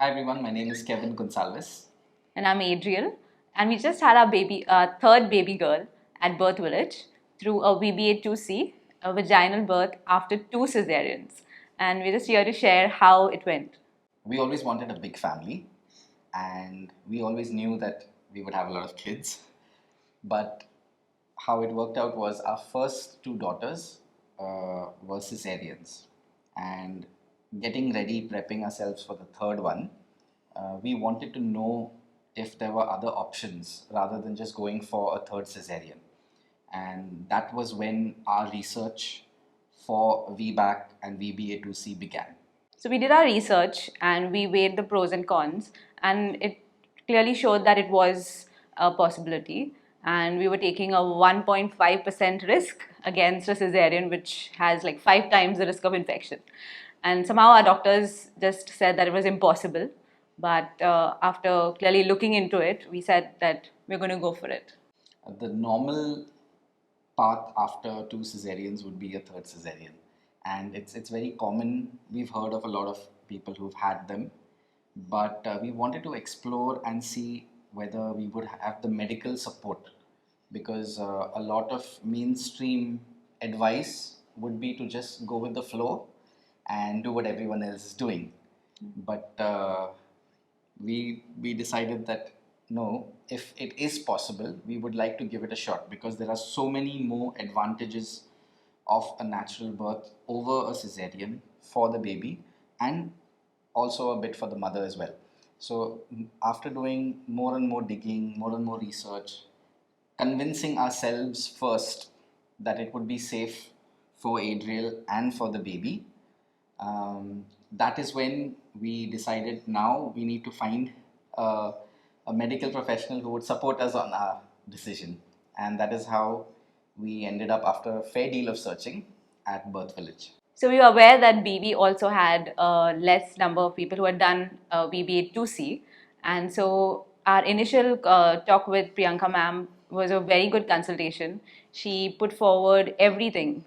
Hi everyone, my name is Kevin Gonsalves. And I'm Adriel. And we just had our third baby girl at Birthvillage through a VBA2C, a vaginal birth after two cesareans. And we're just here to share how it went. We always wanted a big family and we always knew that we would have a lot of kids. But how it worked out was our first two daughters were cesareans. And getting ready, prepping ourselves for the third one, we wanted to know if there were other options rather than just going for a third cesarean. And that was when our research for VBAC and VBA2C began. So we did our research and we weighed the pros and cons, and it clearly showed that it was a possibility. And we were taking a 1.5% risk against a cesarean, which has like 5 times the risk of infection. And somehow our doctors just said that it was impossible. But after clearly looking into it, we said that we're going to go for it. The normal path after two cesareans would be a third cesarean, and it's very common. We've heard of a lot of people who've had them, but we wanted to explore and see whether we would have the medical support, because a lot of mainstream advice would be to just go with the flow and do what everyone else is doing. But we decided that no, if it is possible, we would like to give it a shot, because there are so many more advantages of a natural birth over a cesarean for the baby, and also a bit for the mother as well. So after doing more and more digging, more and more research, convincing ourselves first that it would be safe for Adriel and for the baby, that is when we decided now we need to find a medical professional who would support us on our decision. And that is how we ended up, after a fair deal of searching, at Birthvillage. So we were aware that BB also had a less number of people who had done BBA2C. And so our initial talk with Priyanka ma'am was a very good consultation. She put forward everything.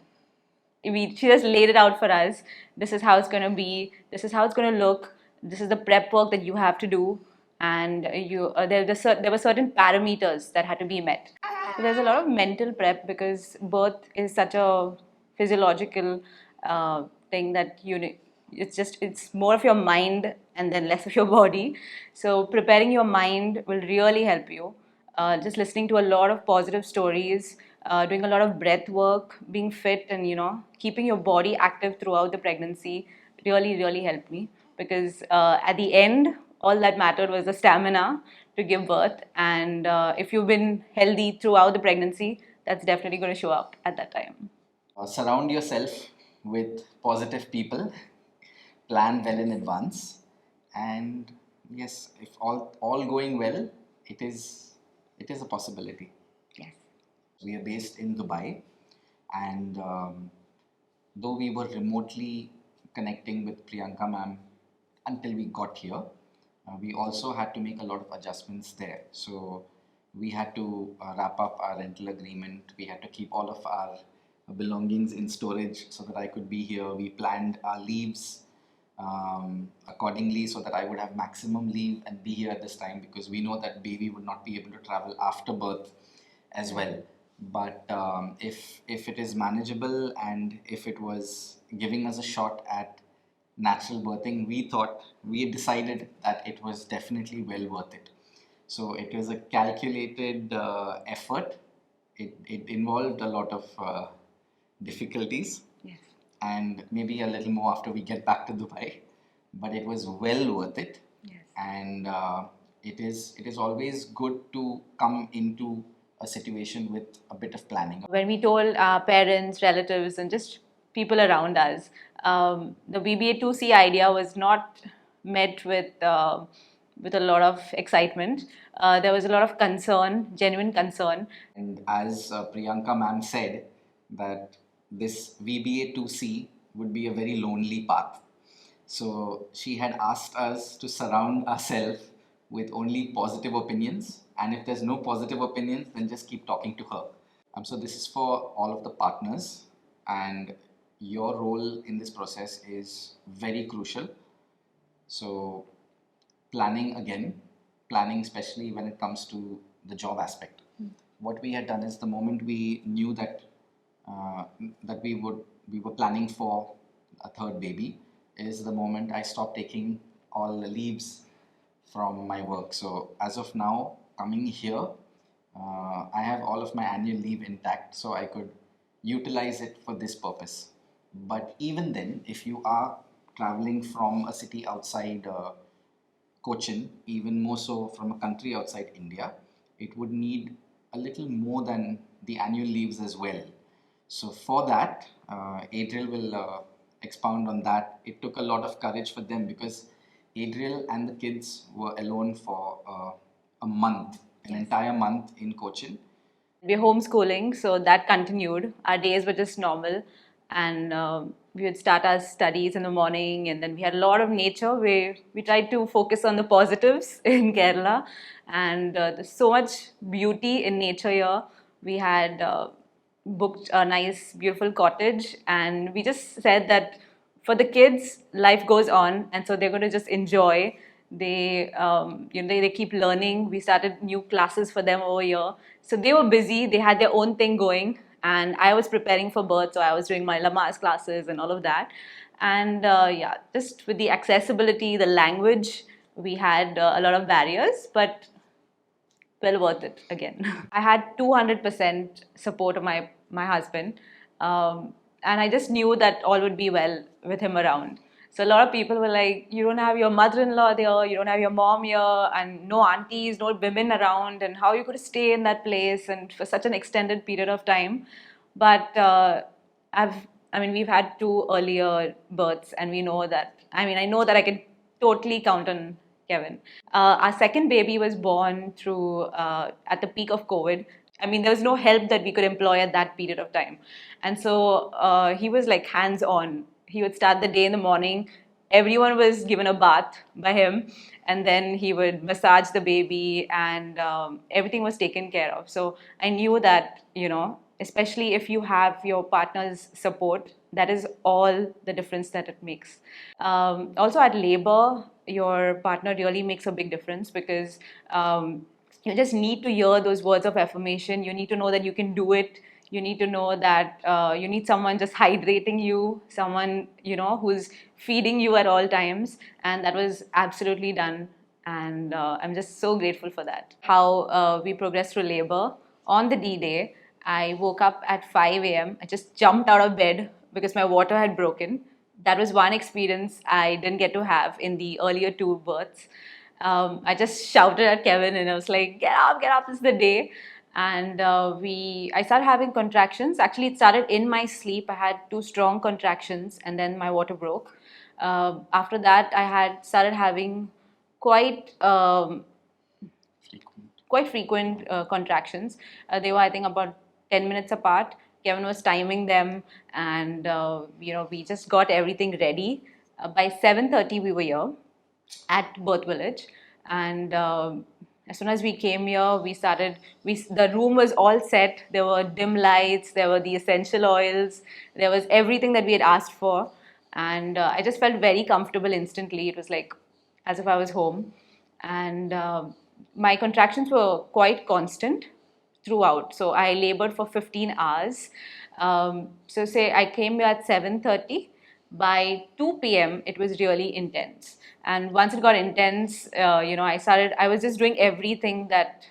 She just laid it out for us. This is how it's going to be. This is how it's going to look. This is the prep work that you have to do. And there were certain parameters that had to be met. So there's a lot of mental prep because birth is such a physiological thing that it's more of your mind and then less of your body. So preparing your mind will really help you. Just listening to a lot of positive stories, doing a lot of breath work, being fit, and keeping your body active throughout the pregnancy really helped me, because at the end all that mattered was the stamina to give birth. And if you've been healthy throughout the pregnancy, that's definitely going to show up at that time. Surround yourself with positive people, plan well in advance, and yes, if all going well, it is a possibility. Yes. We are based in Dubai, and though we were remotely connecting with Priyanka ma'am until we got here, we also had to make a lot of adjustments there. So we had to wrap up our rental agreement. We had to keep all of our belongings in storage so that I could be here. We planned our leaves accordingly so that I would have maximum leave and be here at this time, because we know that baby would not be able to travel after birth as well. But if it is manageable and if it was giving us a shot at natural birthing, we decided that it was definitely well worth it. So it was a calculated effort. It involved a lot of difficulties, Yes. and maybe a little more after we get back to Dubai, but it was well worth it. Yes. And it is always good to come into a situation with a bit of planning. When we told our parents, relatives, and just people around us, the BBA2C idea was not met with a lot of excitement. There was a lot of concern, genuine concern. And as Priyanka ma'am said, that this VBA2C would be a very lonely path. So she had asked us to surround ourselves with only positive opinions, and if there's no positive opinions, then just keep talking to her. So this is for all of the partners, and your role in this process is very crucial. So planning again, planning especially when it comes to the job aspect. What we had done is the moment we knew that that we were planning for a third baby is the moment I stopped taking all the leaves from my work. So as of now, coming here, I have all of my annual leave intact, so I could utilize it for this purpose. But even then, if you are traveling from a city outside Cochin, even more so from a country outside India, it would need a little more than the annual leaves as well. So for that, Adriel will expound on that. It took a lot of courage for them because Adriel and the kids were alone for a month, an entire month in Cochin. We're homeschooling, so that continued. Our days were just normal, and we would start our studies in the morning, and then we had a lot of nature. We tried to focus on the positives in Kerala, and there's so much beauty in nature here. We had booked a nice, beautiful cottage, and we just said that for the kids, life goes on, and so they're going to just enjoy. They keep learning. We started new classes for them over here, so they were busy. They had their own thing going, and I was preparing for birth, so I was doing my Lamaze classes and all of that. And yeah, just with the accessibility, the language, we had a lot of barriers, but well worth it again. I had 200% support of my husband, and I just knew that all would be well with him around. So a lot of people were like, "You don't have your mother-in-law there, you don't have your mom here, and no aunties, no women around, and how you could stay in that place and for such an extended period of time." But I've, I mean, we've had two earlier births, and we know that. I mean, I know that I can totally count on Kevin. Our second baby was born through at the peak of COVID. I mean, there was no help that we could employ at that period of time, and so he was like hands on. He would start the day in the morning. Everyone was given a bath by him, and then he would massage the baby, and everything was taken care of. So I knew that, especially if you have your partner's support, that is all the difference that it makes. Also, at labor, your partner really makes a big difference because you just need to hear those words of affirmation. You need to know that you can do it. You need to know that you need someone just hydrating you, someone who's feeding you at all times, and that was absolutely done. And I'm just so grateful for that. How we progressed through labor on the D day. I woke up at 5 a.m. I just jumped out of bed because my water had broken. That was one experience I didn't get to have in the earlier two births. I just shouted at Kevin and I was like, get up, it's the day. And I started having contractions. Actually, it started in my sleep. I had two strong contractions and then my water broke. After that, I had started having quite quite frequent contractions. They were, I think, about 10 minutes apart. Kevin was timing them, and we just got everything ready. By 7:30, we were here at Birthvillage, and as soon as we came here, we started. The room was all set. There were dim lights. There were the essential oils. There was everything that we had asked for, and I just felt very comfortable instantly. It was like as if I was home, and my contractions were quite constant throughout. So I labored for 15 hours. So say I came here at 7:30. By 2 p.m. it was really intense. And once it got intense, I was just doing everything that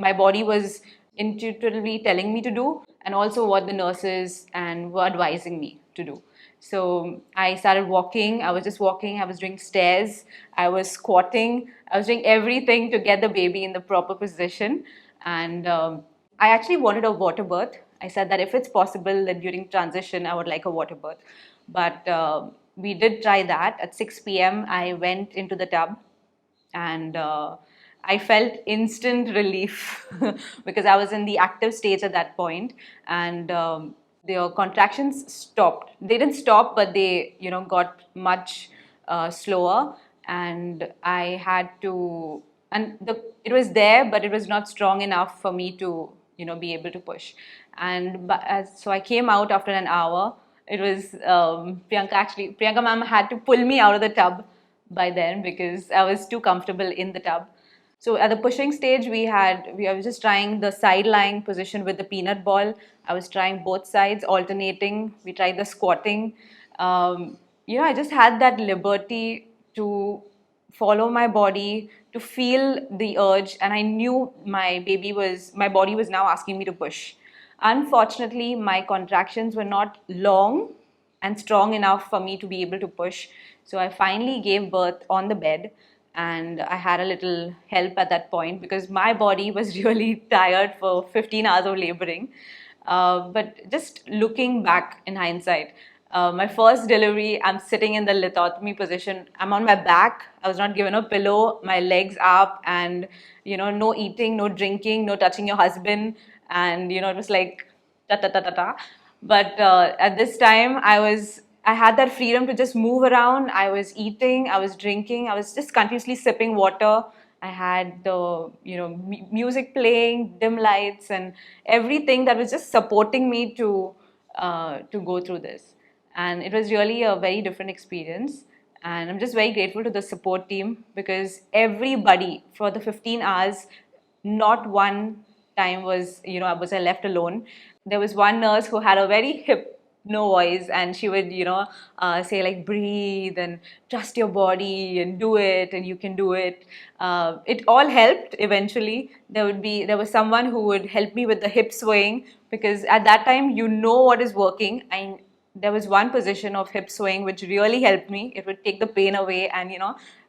my body was intuitively telling me to do, and also what the nurses and were advising me to do. So I started walking. I was just walking. I was doing stairs. I was squatting. I was doing everything to get the baby in the proper position. And I actually wanted a water birth. I said that if it's possible, that during transition, I would like a water birth. But we did try that. At 6 p.m., I went into the tub and I felt instant relief because I was in the active stage at that point, and the contractions stopped. They didn't stop, but they got much slower, and I had to. And it was there, but it was not strong enough for me to be able to push. And so I came out after an hour. It was Priyanka ma'am had to pull me out of the tub by then because I was too comfortable in the tub. So at the pushing stage, I was just trying the side lying position with the peanut ball. I was trying both sides, alternating. We tried the squatting. I just had that liberty to follow my body, to feel the urge, and I knew my body was now asking me to push. Unfortunately, my contractions were not long and strong enough for me to be able to push. So I finally gave birth on the bed, and I had a little help at that point because my body was really tired for 15 hours of laboring. But just looking back in hindsight, my first delivery, I'm sitting in the lithotomy position. I'm on my back. I was not given a pillow, my legs up, and no eating, no drinking, no touching your husband. And it was like ta ta ta ta ta. But at this time, I had that freedom to just move around. I was eating, I was drinking, I was just continuously sipping water. I had the music playing, dim lights, and everything that was just supporting me to go through this. And it was really a very different experience. And I'm just very grateful to the support team because everybody for the 15 hours, not one time was I left alone. There was one nurse who had a very hip no voice, and she would say like breathe and trust your body and do it, and you can do it. It all helped eventually. There was someone who would help me with the hip swaying because at that time what is working. And there was one position of hip swaying which really helped me. It would take the pain away, and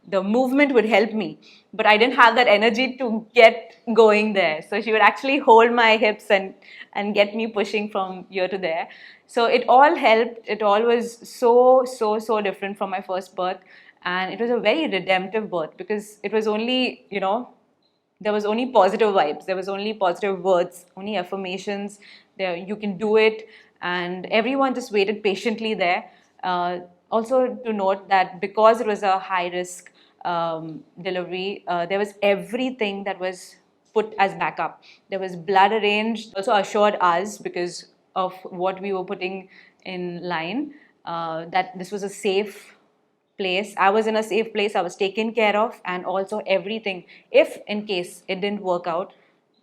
the movement would help me, but I didn't have that energy to get going there. So she would actually hold my hips and get me pushing from here to there. So it all helped. It all was so different from my first birth, and it was a very redemptive birth because it was only there was only positive vibes, there was only positive words, only affirmations. There, you can do it, and everyone just waited patiently there. Also to note that because it was a high risk delivery, there was everything that was put as backup. There was blood arranged, also assured us because of what we were putting in line, that this was a safe place. I was in a safe place. I was taken care of, and also everything. If in case it didn't work out,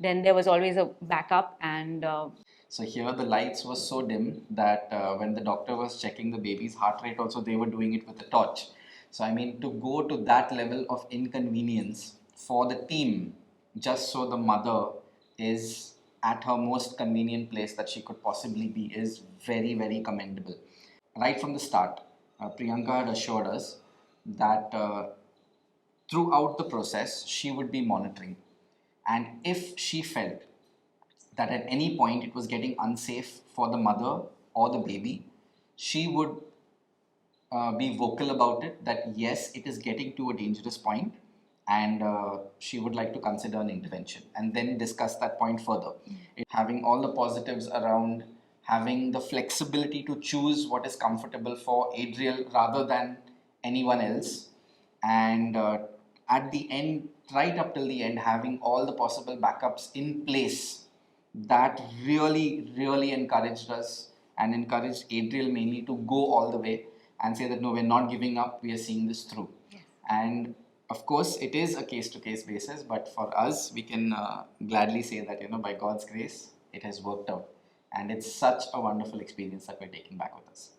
then there was always a backup. And So here the lights were so dim that when the doctor was checking the baby's heart rate also, they were doing it with a torch. So I mean, to go to that level of inconvenience for the team just so the mother is at her most convenient place that she could possibly be is very, very commendable. Right from the start, Priyanka had assured us that throughout the process she would be monitoring, and if she felt that at any point it was getting unsafe for the mother or the baby, she would be vocal about it that yes, it is getting to a dangerous point, and she would like to consider an intervention and then discuss that point further. Having all the positives around having the flexibility to choose what is comfortable for Adriel rather than anyone else, and at the end, right up till the end, having all the possible backups in place, that really, really encouraged us and encouraged Adriel mainly to go all the way and say that no, we're not giving up, we are seeing this through. Yes. And of course, it is a case to case basis, but for us, we can gladly say that, by God's grace, it has worked out. And it's such a wonderful experience that we're taking back with us.